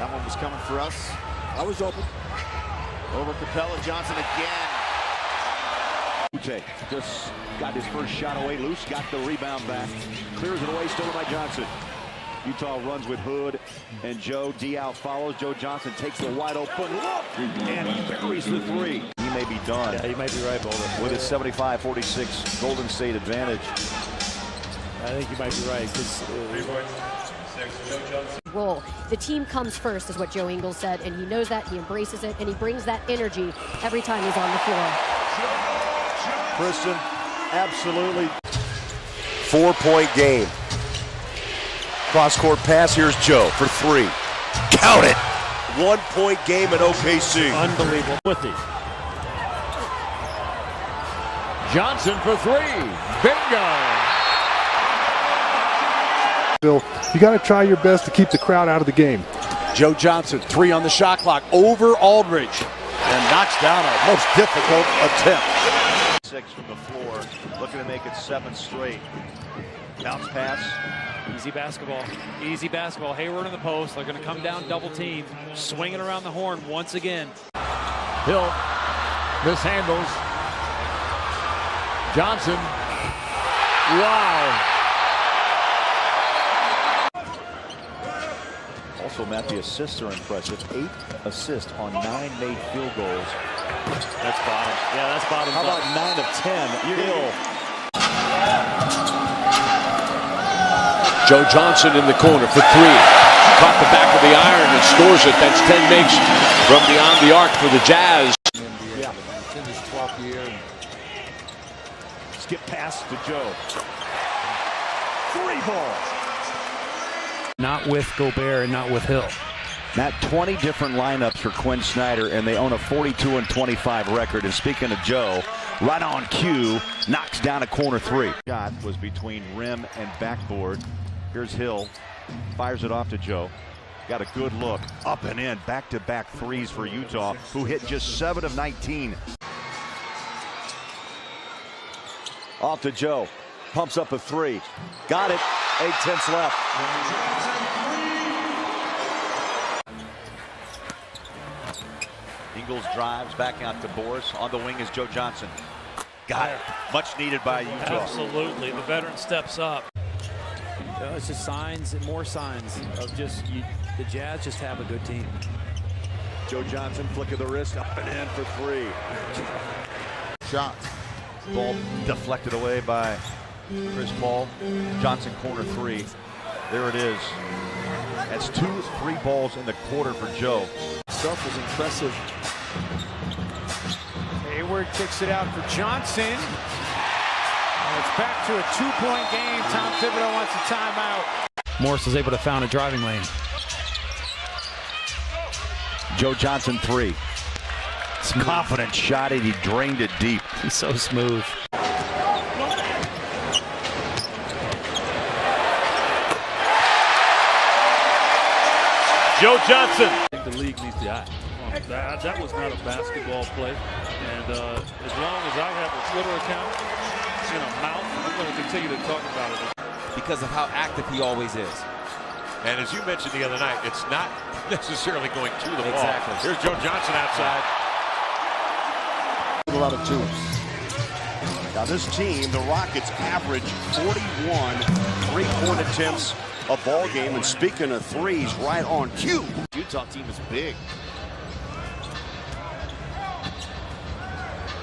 That one was coming for us. I was open. Over Capella, Johnson again. Ute just got his first shot away loose, got the rebound back. Clears it away, stolen by Johnson. Utah runs with Hood and Joe. Diao follows. Joe Johnson takes the wide open look, and he buries the three. He may be done. Yeah, you might be right, Boulder. With his 75-46 Golden State advantage. I think you might be right. Role. The team comes first is what Joe Ingles said, and he knows that, he embraces it, and he brings that energy every time he's on the floor. Kristen, absolutely. 4-point game. Cross-court pass, here's Joe for three. Count it! 1-point game at OKC. Unbelievable. Johnson for three. Bingo! Bill, you got to try your best to keep the crowd out of the game. Joe Johnson, three on the shot clock, over Aldridge, and knocks down a most difficult attempt. 6 from the floor, looking to make it 7 straight. Bounce pass. Easy basketball. Easy basketball. Hayward in the post. They're going to come down double team. Swinging around the horn once again. Hill mishandles. Johnson. Wow. Also, Matt, the assists are impressive. 8 assists on 9 made field goals. That's bottom. Yeah, that's bottom. How about 9 of 10? Hill. Joe Johnson in the corner for three. Caught the back of the iron and scores it. That's 10 makes from beyond the arc for the Jazz. Yeah, it's in his 12th year. Skip pass to Joe. 3 ball. Not with Gobert and not with Hill. Matt, 20 different lineups for Quinn Snyder, and they own a 42-25 record. And speaking of Joe, right on cue, knocks down a corner three. Shot was between rim and backboard. Here's Hill, fires it off to Joe. Got a good look, up and in, back-to-back threes for Utah, who hit just 7 of 19. Off to Joe, pumps up a three. Got it, 8/10 left. Ingles drives back out to Boris. On the wing is Joe Johnson. Got it. Much needed by Utah. Absolutely. The veteran steps up. It's just signs and more signs of just the Jazz just have a good team. Joe Johnson, flick of the wrist, up and in for three. Shot. Ball deflected away by Chris Paul. Johnson corner three. There it is. That's 2 3 balls in the quarter for Joe. Stuff was impressive. Hayward kicks it out for Johnson. And it's back to a 2-point game. Tom Thibodeau wants a timeout. Morris was able to found a driving lane. Joe Johnson three. Confident shot it. He drained it deep. He's so smooth. Joe Johnson. I think the league needs to. That was not a basketball play. And as long as I have a Twitter account, mouth, I'm going to continue to talk about it. Because of how active he always is. And as you mentioned the other night, it's not necessarily going to the ball. Exactly. Here's Joe Johnson outside. A lot of twos. Now this team, the Rockets, average 41 3-point attempts a ball game. And speaking of threes, right on cue. Utah team is big.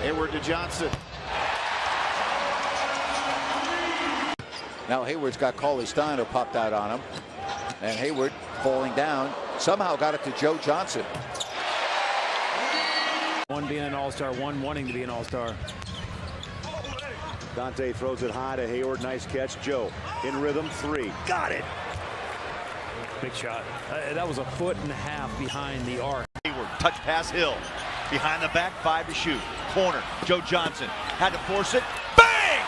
Hayward to Johnson. Now Hayward's got Cauley-Stein who popped out on him. And Hayward falling down, somehow got it to Joe Johnson. One being an all-star, one wanting to be an all-star. Dante throws it high to Hayward. Nice catch. Joe in rhythm. Three. Got it. Big shot. That was a 1.5 feet behind the arc. Hayward, touch pass Hill. Behind the back, 5 to shoot. Corner, Joe Johnson. Had to force it. Bang!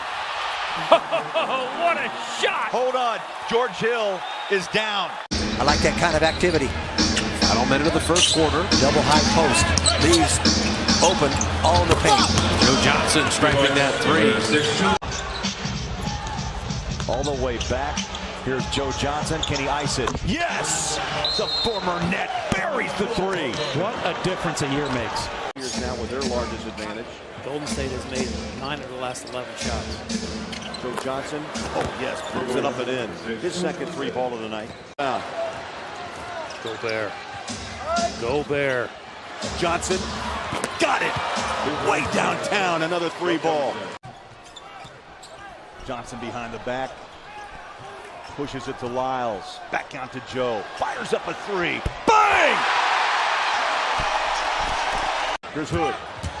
What a shot! Hold on. George Hill is down. I like that kind of activity. Final minute of the first quarter. Double high post. Leaves open all in the paint. Joe Johnson striking that three. All the way back Here's Joe Johnson. Can he ice it? Yes! The former net buries the three. What a difference a year makes. Here's now with their largest advantage. Golden State has made 9 of the last 11 shots. Joe Johnson, oh yes, brings it up and in. His second three ball of the night. Go Bear. Go Bear. Johnson, got it! Way downtown, another three ball. Johnson behind the back. Pushes it to Lyles. Back out to Joe. Fires up a three. Bang! Here's Hood.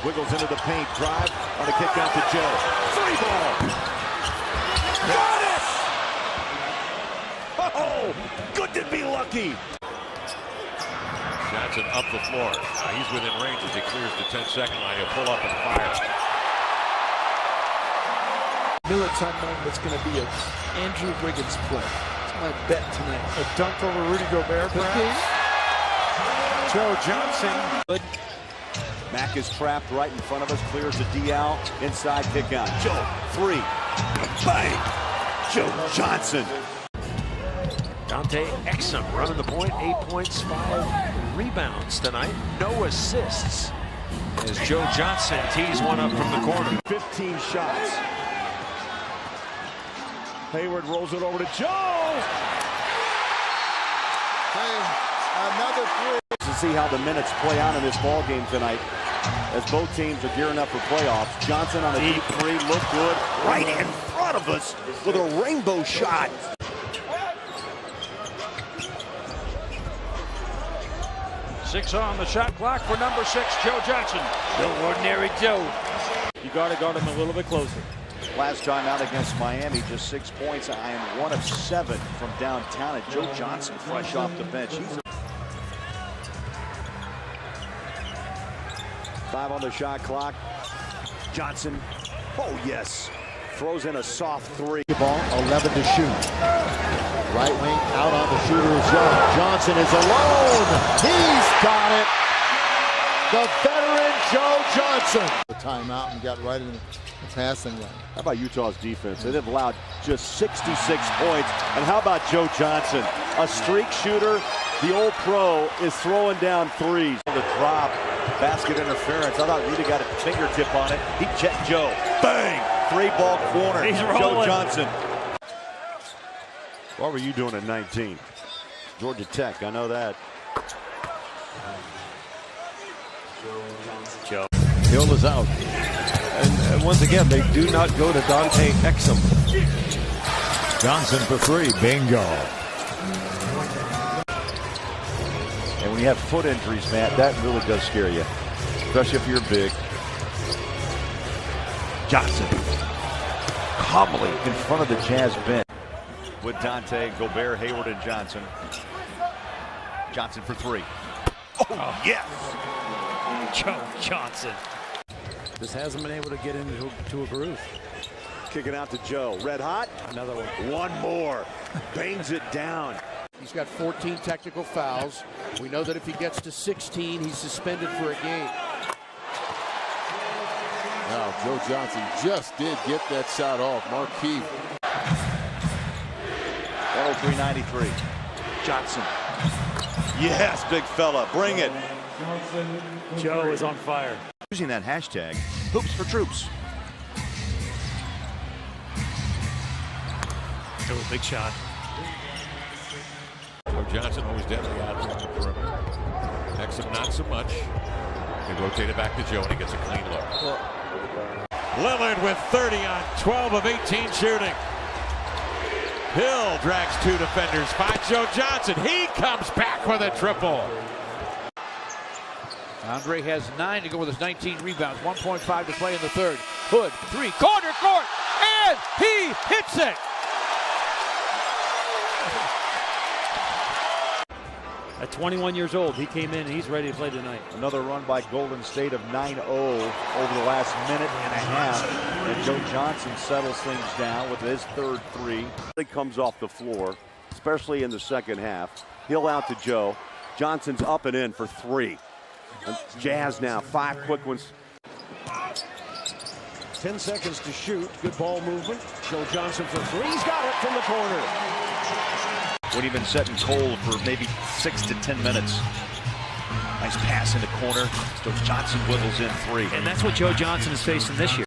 Wiggles into the paint. Drive on a kick out to Joe. Three ball. Got it! Oh, good to be lucky. Johnson up the floor. He's within range as he clears the 10-second line. He'll pull up and fire. Minutes on it's going to be an Andrew Wiggins play. It's my bet tonight. A dunk over Rudy Gobert, perhaps. Joe Johnson. Good. Mack is trapped right in front of us. Clears the DL. Inside kick out. Joe, three. Bang! Joe Johnson. Dante Exum running the point. 8 points, 5 rebounds tonight. No assists. As Joe Johnson tees one up from the corner. 15 shots. Hayward rolls it over to Joe. Another three. To see how the minutes play out in this ball game tonight, as both teams are gearing up for playoffs. Johnson on a deep three, look good, right in front of us with a rainbow shot. Six on the shot clock for number 6, Joe Johnson. No ordinary Joe. You got to guard him a little bit closer. Last time out against Miami, just 6 points. I am 1 of 7 from downtown. And Joe Johnson fresh off the bench. He's 5 on the shot clock. Johnson, oh yes, throws in a soft three. Ball, 11 to shoot. Right wing out on the shooter is Young. Johnson is alone. He's got it. The veteran Joe Johnson. The timeout and got right in the passing lane. How about Utah's defense? They've allowed just 66 points. And how about Joe Johnson? A streak shooter. The old pro is throwing down threes. The drop, basket interference. I thought Rita got a fingertip on it. He checked Joe. Bang! 3-ball corner. He's Joe rolling. Johnson. What were you doing at 19? Georgia Tech, I know that. Joe. Hill is out. And once again, they do not go to Dante Exum. Johnson for 3. Bingo. And when you have foot injuries, Matt, that really does scare you, especially if you're big. Johnson, calmly in front of the Jazz bench. With Dante, Gobert, Hayward, and Johnson. Johnson for 3. Oh, yes! Joe Johnson. Just hasn't been able to get into a groove. Kicking out to Joe. Red hot. Another one. One more. Bangs it down. He's got 14 technical fouls. We know that if he gets to 16, he's suspended for a game. Now, Joe Johnson just did get that shot off. Marquis. 103-93. Johnson. Yes, big fella. Bring it. Joe is on fire. Using that hashtag, Hoops for Troops. Oh, big shot. Joe Johnson always deadly out on the perimeter. Exum not so much. They rotate it back to Joe and he gets a clean look. Lillard with 30 on 12 of 18 shooting. Hill drags 2 defenders. Finds Joe Johnson. He comes back with a triple. Andre has 9 to go with his 19 rebounds. 1.5 to play in the third. Hood, 3, corner court, and he hits it. At 21 years old, he came in and he's ready to play tonight. Another run by Golden State of 9-0 over the last minute and a half. And Joe Johnson settles things down with his third 3. He comes off the floor, especially in the second half. Hill out to Joe. Johnson's up and in for 3. And Jazz now 5 quick ones. 10 seconds to shoot. Good ball movement. Joe Johnson for 3. He's got it from the corner. when you've been setting cold for maybe 6 to 10 minutes. Nice pass in the corner. So Johnson whittles in 3. And that's what Joe Johnson is facing this year.